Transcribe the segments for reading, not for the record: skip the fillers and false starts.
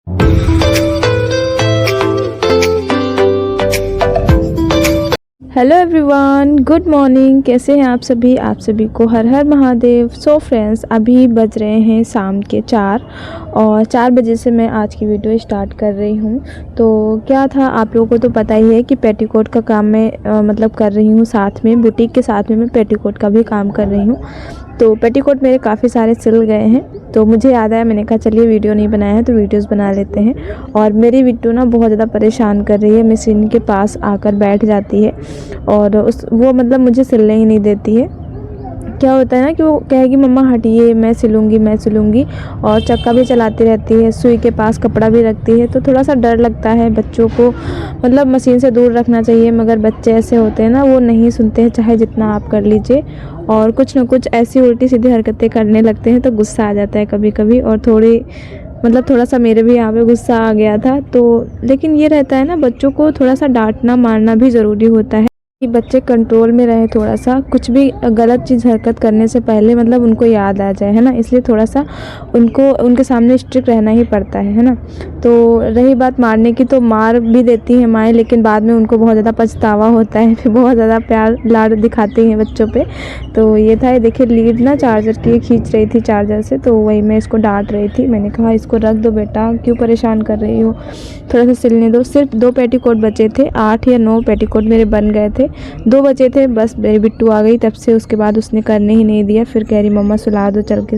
Hello everyone, good morning. कैसे हैं आप सभी को हर हर महादेव। सो फ्रेंड्स, अभी बज रहे हैं शाम के 4 और 4 बजे से मैं आज की वीडियो स्टार्ट कर रही हूँ। तो क्या था, आप लोगों को तो पता ही है कि पेटीकोट का काम मैं मतलब कर रही हूँ, साथ में बुटीक के साथ में मैं पेटीकोट का भी काम कर रही हूँ। तो पेटीकोट मेरे काफ़ी सारे सिल गए हैं, तो मुझे याद आया, मैंने कहा चलिए वीडियो नहीं बनाया है तो वीडियोस बना लेते हैं। और मेरी बिट्टू ना बहुत ज़्यादा परेशान कर रही है, मशीन के पास आकर बैठ जाती है और वो मतलब मुझे सिलने ही नहीं देती है। क्या होता है ना कि वो कहेगी मम्मा हटिए, मैं सिलूँगी और चक्का भी चलाती रहती है, सुई के पास कपड़ा भी रखती है। तो थोड़ा सा डर लगता है। बच्चों को मतलब मशीन से दूर रखना चाहिए, मगर बच्चे ऐसे होते हैं ना, वो नहीं सुनते हैं चाहे जितना आप कर लीजिए, और कुछ ना कुछ ऐसी उल्टी सीधी हरकतें करने लगते हैं। तो गुस्सा आ जाता है कभी कभी, और थोड़ा सा मेरे भी यहाँ पे गुस्सा आ गया था। तो लेकिन ये रहता है ना, बच्चों को थोड़ा सा डांटना मारना भी ज़रूरी होता है कि बच्चे कंट्रोल में रहे, थोड़ा सा कुछ भी गलत चीज़ हरकत करने से पहले मतलब उनको याद आ जाए, है ना। इसलिए थोड़ा सा उनको उनके सामने स्ट्रिक्ट रहना ही पड़ता है ना। तो रही बात मारने की, तो मार भी देती हैं माएँ, लेकिन बाद में उनको बहुत ज़्यादा पछतावा होता है, फिर बहुत ज़्यादा प्यार लाड दिखाती हैं बच्चों पे। तो ये था, ये देखिए लीड ना चार्जर की खींच रही थी चार्जर से, तो वही मैं इसको डांट रही थी। मैंने कहा इसको रख दो बेटा, क्यों परेशान कर रही हो, थोड़ा सा सिलने दो। सिर्फ 2 पेटीकोट बचे थे, 8 या 9 पेटीकोट मेरे बन गए थे, 2 बचे थे बस। मेरी बिट्टू आ गई तब से, उसके बाद उसने करने ही नहीं दिया। फिर कह रही मम्मा सुला दो चल के।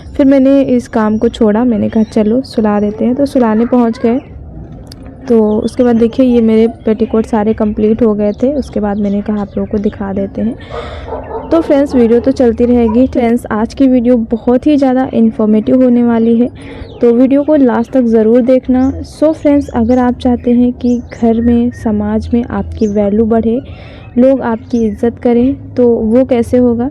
फिर मैंने इस काम को छोड़ा, मैंने कहा चलो सुला देते हैं। तो सुलाने पहुंच गए। तो उसके बाद देखिए ये मेरे पेटीकोट सारे कंप्लीट हो गए थे। उसके बाद मैंने कहा आप लोगों को दिखा देते हैं। तो फ्रेंड्स, वीडियो तो चलती रहेगी। फ्रेंड्स, आज की वीडियो बहुत ही ज़्यादा इन्फॉर्मेटिव होने वाली है, तो वीडियो को लास्ट तक ज़रूर देखना। सो फ्रेंड्स, अगर आप चाहते हैं कि घर में, समाज में आपकी वैल्यू बढ़े, लोग आपकी इज़्ज़त करें, तो वो कैसे होगा।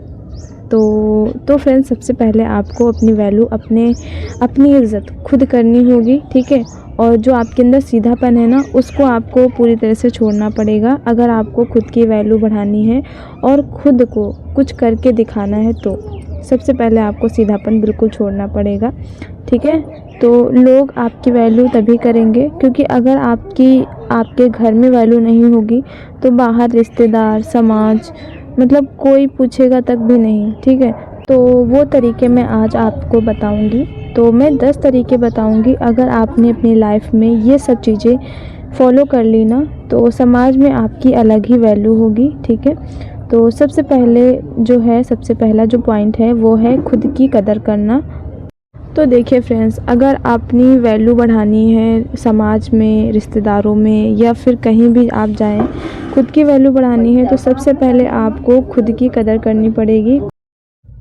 तो फ्रेंड्स, सबसे पहले आपको अपनी वैल्यू, अपनी इज़्ज़त खुद करनी होगी, ठीक है। और जो आपके अंदर सीधापन है ना, उसको आपको पूरी तरह से छोड़ना पड़ेगा, अगर आपको खुद की वैल्यू बढ़ानी है और खुद को कुछ करके दिखाना है। तो सबसे पहले आपको सीधापन बिल्कुल छोड़ना पड़ेगा, ठीक है। तो लोग आपकी वैल्यू तभी करेंगे, क्योंकि अगर आपके घर में वैल्यू नहीं होगी तो बाहर रिश्तेदार, समाज, मतलब कोई पूछेगा तक भी नहीं, ठीक है। तो वो तरीके मैं आज आपको बताऊंगी। तो मैं 10 तरीके बताऊंगी, अगर आपने अपनी लाइफ में ये सब चीज़ें फॉलो कर ली ना, तो समाज में आपकी अलग ही वैल्यू होगी, ठीक है। तो सबसे पहला जो पॉइंट है वो है खुद की कदर करना। तो देखिए फ्रेंड्स, अगर अपनी वैल्यू बढ़ानी है समाज में, रिश्तेदारों में, या फिर कहीं भी आप जाएं, खुद की वैल्यू बढ़ानी है, तो सबसे पहले आपको खुद की कदर करनी पड़ेगी।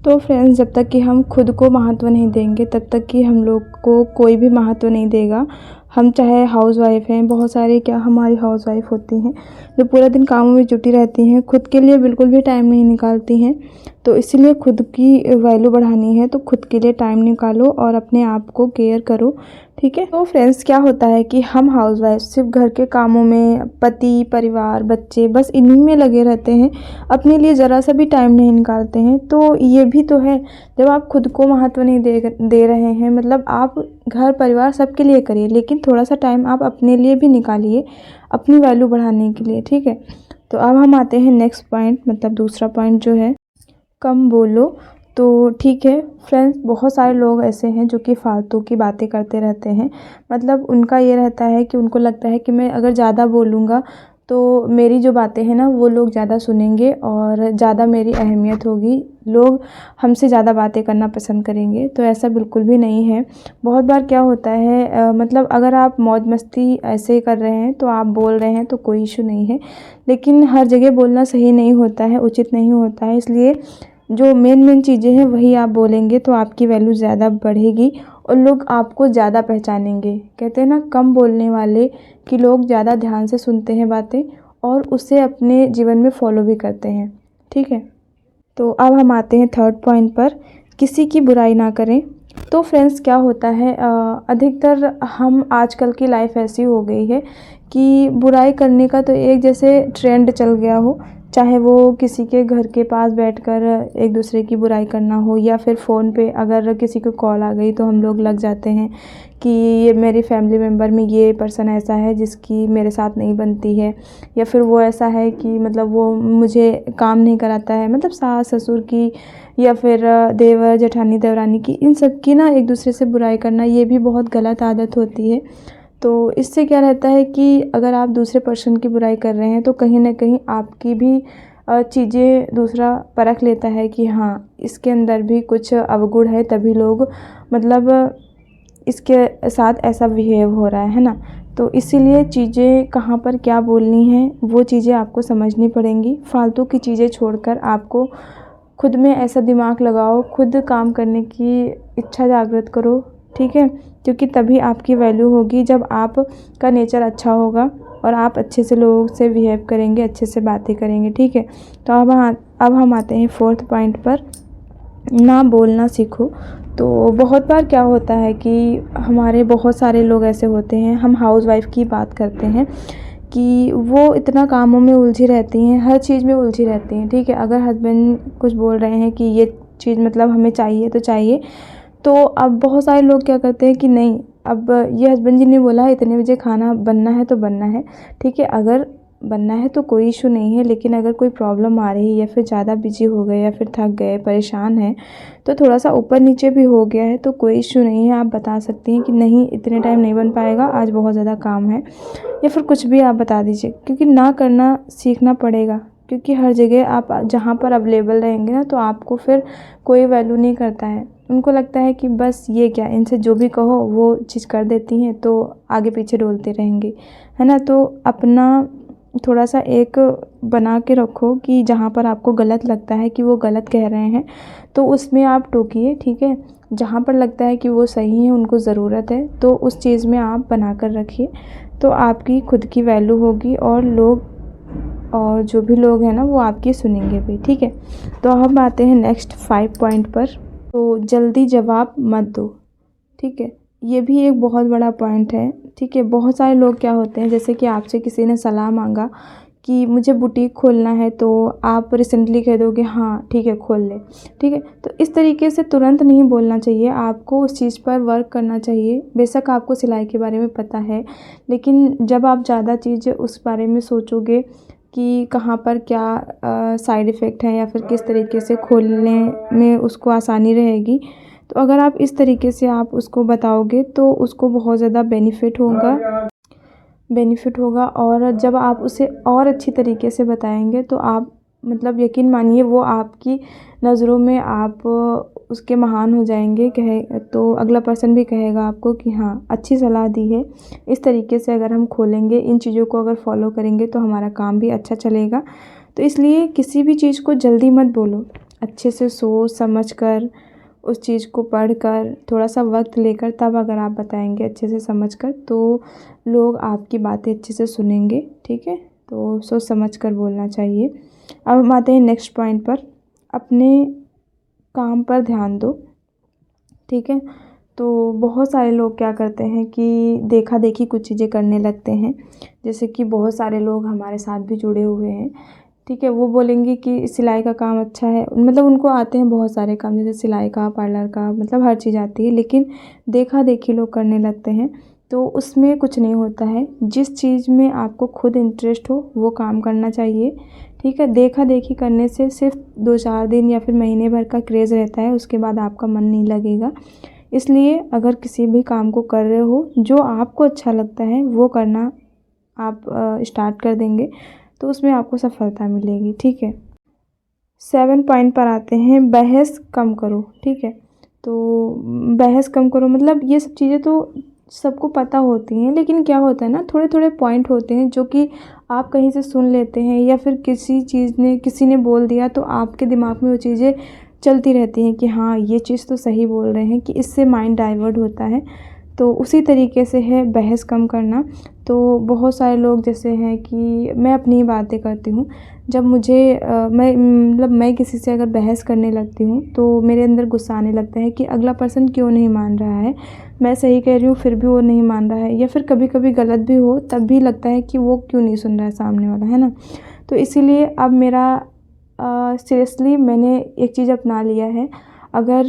तो फ्रेंड्स, जब तक कि हम खुद को महत्व नहीं देंगे, तब तक कि हम लोग को कोई भी महत्व नहीं देगा। हम चाहे हाउसवाइफ हैं, बहुत सारे क्या हमारी हाउसवाइफ होती हैं जो पूरा दिन कामों में जुटी रहती हैं, खुद के लिए बिल्कुल भी टाइम नहीं निकालती हैं। तो इसीलिए खुद की वैल्यू बढ़ानी है तो खुद के लिए टाइम निकालो और अपने आप को केयर करो, ठीक है। तो फ्रेंड्स, क्या होता है कि हम हाउसवाइफ सिर्फ घर के कामों में, पति, परिवार, बच्चे, बस इन्हीं में लगे रहते हैं, अपने लिए ज़रा सा भी टाइम नहीं निकालते हैं। तो ये भी तो है, जब आप खुद को महत्व नहीं दे रहे हैं, मतलब आप घर परिवार सबके लिए करिए, लेकिन थोड़ा सा टाइम आप अपने लिए भी निकालिए, अपनी वैल्यू बढ़ाने के लिए, ठीक है। तो अब हम आते हैं नेक्स्ट पॉइंट, मतलब दूसरा पॉइंट जो है, कम बोलो। तो ठीक है फ्रेंड्स, बहुत सारे लोग ऐसे हैं जो कि फालतू की बातें करते रहते हैं। मतलब उनका ये रहता है कि उनको लगता है कि मैं अगर ज़्यादा बोलूँगा तो मेरी जो बातें हैं ना, वो लोग ज़्यादा सुनेंगे और ज़्यादा मेरी अहमियत होगी, लोग हमसे ज़्यादा बातें करना पसंद करेंगे। तो ऐसा बिल्कुल भी नहीं है। बहुत बार क्या होता है, मतलब अगर आप मौज मस्ती ऐसे कर रहे हैं, तो आप बोल रहे हैं तो कोई इशू नहीं है, लेकिन हर जगह बोलना सही नहीं होता है, उचित नहीं होता है। इसलिए जो मेन चीज़ें हैं वही आप बोलेंगे, तो आपकी वैल्यू ज़्यादा बढ़ेगी और लोग आपको ज़्यादा पहचानेंगे। कहते हैं ना, कम बोलने वाले कि लोग ज़्यादा ध्यान से सुनते हैं बातें और उसे अपने जीवन में फॉलो भी करते हैं, ठीक है। तो अब हम आते हैं थर्ड पॉइंट पर, किसी की बुराई ना करें। तो फ्रेंड्स, क्या होता है, अधिकतर हम आजकल की लाइफ ऐसी हो गई है कि बुराई करने का तो एक जैसे ट्रेंड चल गया हो, चाहे वो किसी के घर के पास बैठकर एक दूसरे की बुराई करना हो, या फिर फ़ोन पे अगर किसी को कॉल आ गई तो हम लोग लग जाते हैं कि ये मेरी फैमिली मेम्बर में ये पर्सन ऐसा है जिसकी मेरे साथ नहीं बनती है, या फिर वो ऐसा है कि मतलब वो मुझे काम नहीं कराता है, मतलब सास ससुर की या फिर देवर जेठानी देवरानी की, इन सब की ना एक दूसरे से बुराई करना, ये भी बहुत गलत आदत होती है। तो इससे क्या रहता है कि अगर आप दूसरे पर्सन की बुराई कर रहे हैं तो कहीं ना कहीं आपकी भी चीज़ें दूसरा परख लेता है कि हाँ, इसके अंदर भी कुछ अवगुण है, तभी लोग मतलब इसके साथ ऐसा बिहेव हो रहा है ना। तो इसीलिए चीज़ें कहाँ पर क्या बोलनी है वो चीज़ें आपको समझनी पड़ेंगी। फालतू की चीज़ें छोड़कर आपको खुद में ऐसा दिमाग लगाओ, खुद काम करने की इच्छा जागृत करो, ठीक है, क्योंकि तभी आपकी वैल्यू होगी जब आपका नेचर अच्छा होगा और आप अच्छे से लोगों से बिहेव करेंगे, अच्छे से बातें करेंगे, ठीक है। तो अब हम आते हैं 4th पॉइंट पर, ना बोलना सीखो। तो बहुत बार क्या होता है कि हमारे बहुत सारे लोग ऐसे होते हैं, हम हाउसवाइफ़ की बात करते हैं कि वो इतना कामों में उलझी रहती हैं, हर चीज़ में उलझी रहती हैं, ठीक है। अगर हस्बैंड कुछ बोल रहे हैं कि ये चीज़ मतलब हमें चाहिए तो चाहिए, तो अब बहुत सारे लोग क्या करते हैं कि नहीं, अब ये हस्बैंड जी ने बोला है इतने बजे खाना बनना है तो बनना है, ठीक है। अगर बनना है तो कोई इशू नहीं है, लेकिन अगर कोई प्रॉब्लम आ रही है या फिर ज़्यादा बिजी हो गए या फिर थक गए, परेशान हैं, तो थोड़ा सा ऊपर नीचे भी हो गया है तो कोई इशू नहीं है, आप बता सकती हैं कि नहीं इतने टाइम नहीं बन पाएगा, आज बहुत ज़्यादा काम है, या फिर कुछ भी आप बता दीजिए, क्योंकि ना करना सीखना पड़ेगा। क्योंकि हर जगह आप जहाँ पर अवेलेबल रहेंगे ना तो आपको फिर कोई वैल्यू नहीं करता है, उनको लगता है कि बस ये क्या, इनसे जो भी कहो वो चीज़ कर देती हैं, तो आगे पीछे डोलते रहेंगे, है ना। तो अपना थोड़ा सा एक बना के रखो कि जहाँ पर आपको गलत लगता है कि वो गलत कह रहे हैं तो उसमें आप टोकिए, ठीक है। जहाँ पर लगता है कि वो सही है, उनको ज़रूरत है, तो उस चीज़ में आप बना कर रखिए, तो आपकी खुद की वैल्यू होगी और जो भी लोग हैं ना वो आपकी सुनेंगे भी, ठीक है। तो हम आते हैं नेक्स्ट 5 पॉइंट पर। तो जल्दी जवाब मत दो, ठीक है। ये भी एक बहुत बड़ा पॉइंट है, ठीक है। बहुत सारे लोग क्या होते हैं, जैसे कि आपसे किसी ने सलाह मांगा कि मुझे बुटीक खोलना है, तो आप रिसेंटली कह दोगे हाँ ठीक है खोल ले, ठीक है। तो इस तरीके से तुरंत नहीं बोलना चाहिए, आपको उस चीज़ पर वर्क करना चाहिए। बेशक आपको सिलाई के बारे में पता है, लेकिन जब आप ज़्यादा चीज़ें उस बारे में सोचोगे कि कहाँ पर क्या साइड इफ़ेक्ट है या फिर किस तरीके से खोलने में उसको आसानी रहेगी, तो अगर आप इस तरीके से आप उसको बताओगे तो उसको बहुत ज़्यादा बेनिफिट होगा। और जब आप उसे और अच्छी तरीके से बताएंगे तो आप मतलब यकीन मानिए वो आपकी नज़रों में आप उसके महान हो जाएंगे, कहे तो अगला पर्सन भी कहेगा आपको कि हाँ अच्छी सलाह दी है, इस तरीके से अगर हम खोलेंगे, इन चीज़ों को अगर फॉलो करेंगे तो हमारा काम भी अच्छा चलेगा। तो इसलिए किसी भी चीज़ को जल्दी मत बोलो, अच्छे से सोच समझ कर उस चीज़ को पढ़ कर थोड़ा सा वक्त लेकर तब अगर आप बताएंगे अच्छे से समझ कर, तो लोग आपकी बातें अच्छे से सुनेंगे, ठीक है। तो सोच समझ कर बोलना चाहिए। अब हम आते हैं नेक्स्ट पॉइंट पर, अपने काम पर ध्यान दो, ठीक है। तो बहुत सारे लोग क्या करते हैं कि देखा देखी कुछ चीज़ें करने लगते हैं, जैसे कि बहुत सारे लोग हमारे साथ भी जुड़े हुए हैं, ठीक है। वो बोलेंगे कि सिलाई का काम अच्छा है, मतलब उनको आते हैं बहुत सारे काम, जैसे सिलाई का, पार्लर का, मतलब हर चीज़ आती है, लेकिन देखा देखी लोग करने लगते हैं, तो उसमें कुछ नहीं होता है। जिस चीज़ में आपको खुद इंटरेस्ट हो वो काम करना चाहिए, ठीक है। देखा देखी करने से सिर्फ 2-4 दिन या फिर महीने भर का क्रेज़ रहता है, उसके बाद आपका मन नहीं लगेगा। इसलिए अगर किसी भी काम को कर रहे हो, जो आपको अच्छा लगता है वो करना आप स्टार्ट कर देंगे तो उसमें आपको सफलता मिलेगी, ठीक है। 7 पॉइंट पर आते हैं, बहस कम करो, ठीक है। तो बहस कम करो मतलब ये सब चीज़ें तो सबको पता होती हैं, लेकिन क्या होता है ना, थोड़े थोड़े पॉइंट होते हैं जो कि आप कहीं से सुन लेते हैं या फिर किसी ने बोल दिया तो आपके दिमाग में वो चीज़ें चलती रहती हैं कि हाँ ये चीज़ तो सही बोल रहे हैं, कि इससे माइंड डाइवर्ट होता है। तो उसी तरीके से है बहस कम करना। तो बहुत सारे लोग जैसे हैं कि मैं अपनी ही बातें करती हूँ, जब मुझे मैं किसी से अगर बहस करने लगती हूँ तो मेरे अंदर गुस्सा आने लगता है कि अगला पर्सन क्यों नहीं मान रहा है, मैं सही कह रही हूँ फिर भी वो नहीं मान रहा है, या फिर कभी कभी गलत भी हो तब भी लगता है कि वो क्यों नहीं सुन रहा है सामने वाला, है ना। तो इसीलिए अब मेरा सीरियसली मैंने एक चीज़ अपना लिया है, अगर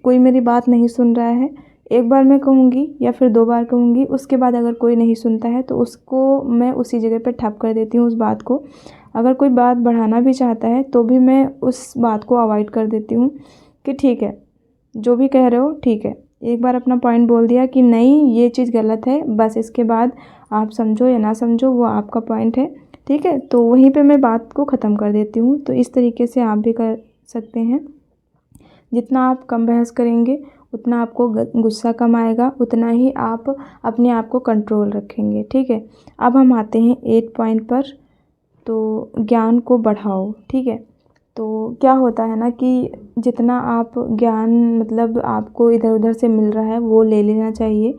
कोई मेरी बात नहीं सुन रहा है, एक बार मैं कहूँगी या फिर 2 बार कहूँगी, उसके बाद अगर कोई नहीं सुनता है तो उसको मैं उसी जगह पे ठप कर देती हूँ उस बात को। अगर कोई बात बढ़ाना भी चाहता है तो भी मैं उस बात को अवॉइड कर देती हूँ कि ठीक है, जो भी कह रहे हो ठीक है। एक बार अपना पॉइंट बोल दिया कि नहीं ये चीज़ गलत है, बस इसके बाद आप समझो या ना समझो वो आपका पॉइंट है, ठीक है। तो वहीं पे मैं बात को ख़त्म कर देती हूँ। तो इस तरीके से आप भी कर सकते हैं। जितना आप कम बहस करेंगे उतना आपको गुस्सा कम आएगा, उतना ही आप अपने आप को कंट्रोल रखेंगे, ठीक है। अब हम आते हैं 8 पॉइंट पर। तो ज्ञान को बढ़ाओ, ठीक है। तो क्या होता है ना कि जितना आप ज्ञान मतलब आपको इधर उधर से मिल रहा है वो ले लेना चाहिए,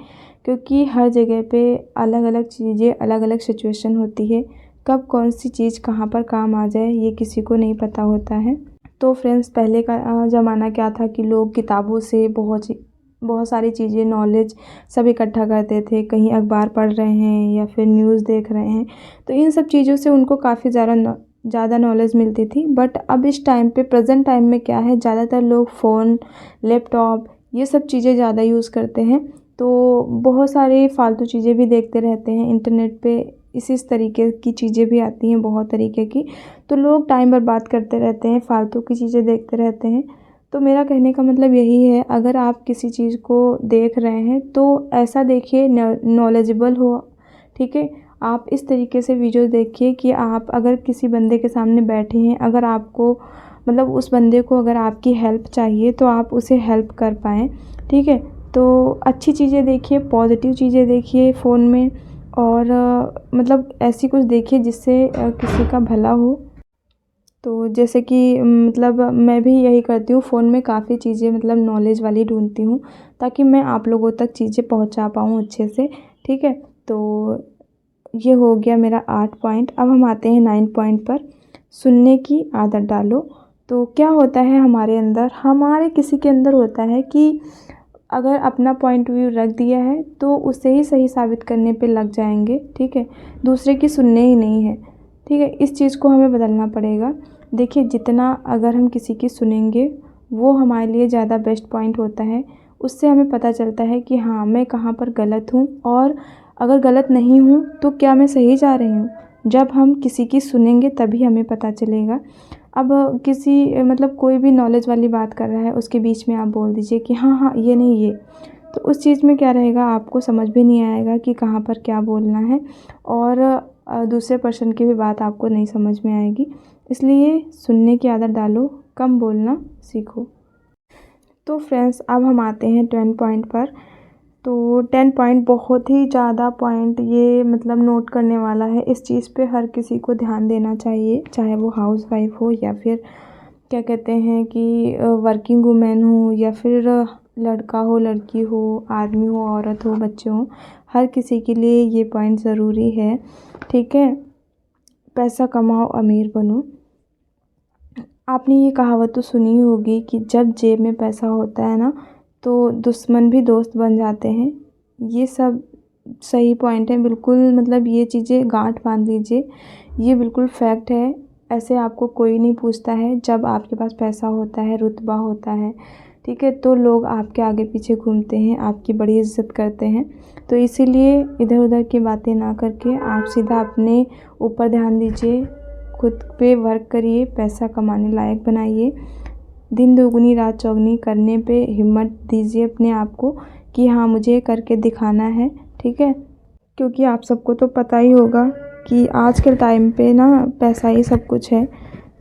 क्योंकि हर जगह पे अलग अलग चीज़ें, अलग अलग सिचुएशन होती है। कब कौन सी चीज़ कहाँ पर काम आ जाए ये किसी को नहीं पता होता है। तो फ्रेंड्स, पहले का ज़माना क्या था कि लोग किताबों से बहुत सारी चीज़ें, नॉलेज सब इकट्ठा करते थे। कहीं अखबार पढ़ रहे हैं या फिर न्यूज़ देख रहे हैं, तो इन सब चीज़ों से उनको काफ़ी ज़्यादा नॉलेज मिलती थी। बट अब इस टाइम पे, प्रेजेंट टाइम में क्या है, ज़्यादातर लोग फ़ोन, लैपटॉप ये सब चीज़ें ज़्यादा यूज़ करते हैं। तो बहुत सारी फ़ालतू चीज़ें भी देखते रहते हैं इंटरनेट पे। इसी तरीके की चीज़ें भी आती हैं बहुत तरीके की, तो लोग टाइम बर्बाद करते रहते हैं, फ़ालतू की चीज़ें देखते रहते हैं। तो मेरा कहने का मतलब यही है, अगर आप किसी चीज़ को देख रहे हैं तो ऐसा देखिए नॉलेजेबल हो, ठीक है। आप इस तरीके से वीडियो देखिए कि आप अगर किसी बंदे के सामने बैठे हैं, अगर आपको मतलब उस बंदे को अगर आपकी हेल्प चाहिए तो आप उसे हेल्प कर पाएँ, ठीक है। तो अच्छी चीज़ें देखिए, पॉजिटिव चीज़ें देखिए फ़ोन में, और मतलब ऐसी कुछ देखिए जिससे किसी का भला हो। तो जैसे कि मतलब मैं भी यही करती हूँ, फ़ोन में काफ़ी चीज़ें मतलब नॉलेज वाली ढूँढती हूँ, ताकि मैं आप लोगों तक चीज़ें पहुँचा पाऊँ अच्छे से, ठीक है। तो ये हो गया मेरा 8 पॉइंट। अब हम आते हैं 9 पॉइंट पर। सुनने की आदत डालो। तो क्या होता है हमारे अंदर, हमारे किसी के अंदर होता है कि अगर अपना पॉइंट व्यू रख दिया है तो उसे ही सही साबित करने पे लग जाएंगे, ठीक है। दूसरे की सुनने ही नहीं है, ठीक है। इस चीज़ को हमें बदलना पड़ेगा। देखिए, जितना अगर हम किसी की सुनेंगे वो हमारे लिए ज़्यादा बेस्ट पॉइंट होता है। उससे हमें पता चलता है कि हाँ, मैं कहाँ पर गलत हूँ, और अगर गलत नहीं हूँ तो क्या मैं सही जा रही हूँ। जब हम किसी की सुनेंगे तभी हमें पता चलेगा। अब किसी मतलब कोई भी नॉलेज वाली बात कर रहा है, उसके बीच में आप बोल दीजिए कि हाँ हाँ ये नहीं ये, तो उस चीज़ में क्या रहेगा, आपको समझ भी नहीं आएगा कि कहाँ पर क्या बोलना है, और दूसरे पर्सन की भी बात आपको नहीं समझ में आएगी। इसलिए सुनने की आदत डालो, कम बोलना सीखो। तो फ्रेंड्स, अब हम आते हैं 10 पॉइंट पर। तो 10 पॉइंट बहुत ही ज़्यादा पॉइंट, ये मतलब नोट करने वाला है। इस चीज़ पे हर किसी को ध्यान देना चाहिए, चाहे वो हाउसवाइफ हो या फिर क्या कहते हैं कि वर्किंग वुमेन हो, या फिर लड़का हो, लड़की हो, आदमी हो, औरत हो, बच्चे हों, हर किसी के लिए ये पॉइंट ज़रूरी है, ठीक है। पैसा कमाओ, अमीर बनो। आपने ये कहावत तो सुनी होगी कि जब जेब में पैसा होता है ना, तो दुश्मन भी दोस्त बन जाते हैं। ये सब सही पॉइंट है बिल्कुल, मतलब ये चीज़ें गांठ बांध लीजिए, ये बिल्कुल फैक्ट है। ऐसे आपको कोई नहीं पूछता है। जब आपके पास पैसा होता है, रुतबा होता है, ठीक है, तो लोग आपके आगे पीछे घूमते हैं, आपकी बड़ी इज्जत करते हैं। तो इसीलिए इधर उधर की बातें ना करके आप सीधा अपने ऊपर ध्यान दीजिए, खुद पे वर्क करिए, पैसा कमाने लायक बनाइए। दिन दोगुनी रात चौगुनी करने पे हिम्मत दीजिए अपने आप को कि हाँ, मुझे करके दिखाना है, ठीक है। क्योंकि आप सबको तो पता ही होगा कि आज के टाइम पे ना पैसा ही सब कुछ है।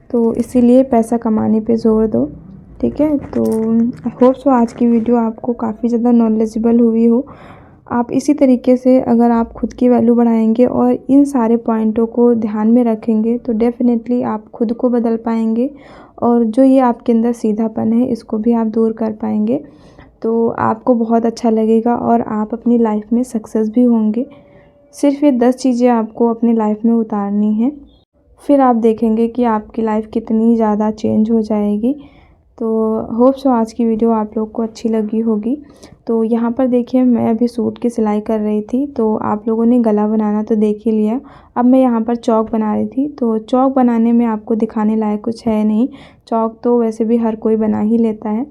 तो इसीलिए पैसा कमाने पे ज़ोर दो, ठीक है। तो आई होप सो आज की वीडियो आपको काफ़ी ज़्यादा नॉलेजेबल हुई हो। आप इसी तरीके से अगर आप खुद की वैल्यू बढ़ाएंगे और इन सारे पॉइंटों को ध्यान में रखेंगे तो डेफ़िनेटली आप खुद को बदल पाएंगे, और जो ये आपके अंदर सीधापन है इसको भी आप दूर कर पाएंगे। तो आपको बहुत अच्छा लगेगा और आप अपनी लाइफ में सक्सेस भी होंगे। सिर्फ ये 10 चीज़ें आपको अपनी लाइफ में उतारनी हैं, फिर आप देखेंगे कि आपकी लाइफ कितनी ज़्यादा चेंज हो जाएगी। तो होप सो आज की वीडियो आप लोग को अच्छी लगी होगी। तो यहाँ पर देखिए मैं अभी सूट की सिलाई कर रही थी, तो आप लोगों ने गला बनाना तो देख ही लिया। अब मैं यहाँ पर चौक बना रही थी। तो चौक बनाने में आपको दिखाने लायक कुछ है नहीं, चौक तो वैसे भी हर कोई बना ही लेता है।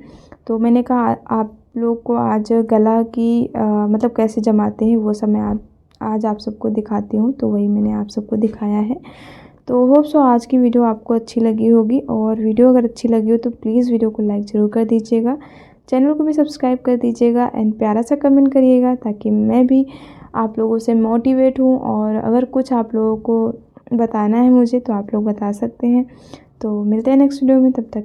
तो मैंने कहा आप लोग को आज गला की मतलब कैसे जमाते हैं वो सब मैं आज आप सबको दिखाती हूँ। तो वही मैंने आप सबको दिखाया है। तो होप सो आज की वीडियो आपको अच्छी लगी होगी, और वीडियो अगर अच्छी लगी हो तो प्लीज़ वीडियो को लाइक ज़रूर कर दीजिएगा, चैनल को भी सब्सक्राइब कर दीजिएगा एंड प्यारा सा कमेंट करिएगा, ताकि मैं भी आप लोगों से मोटिवेट हूँ। और अगर कुछ आप लोगों को बताना है मुझे तो आप लोग बता सकते हैं। तो मिलते हैं नेक्स्ट वीडियो में, तब तक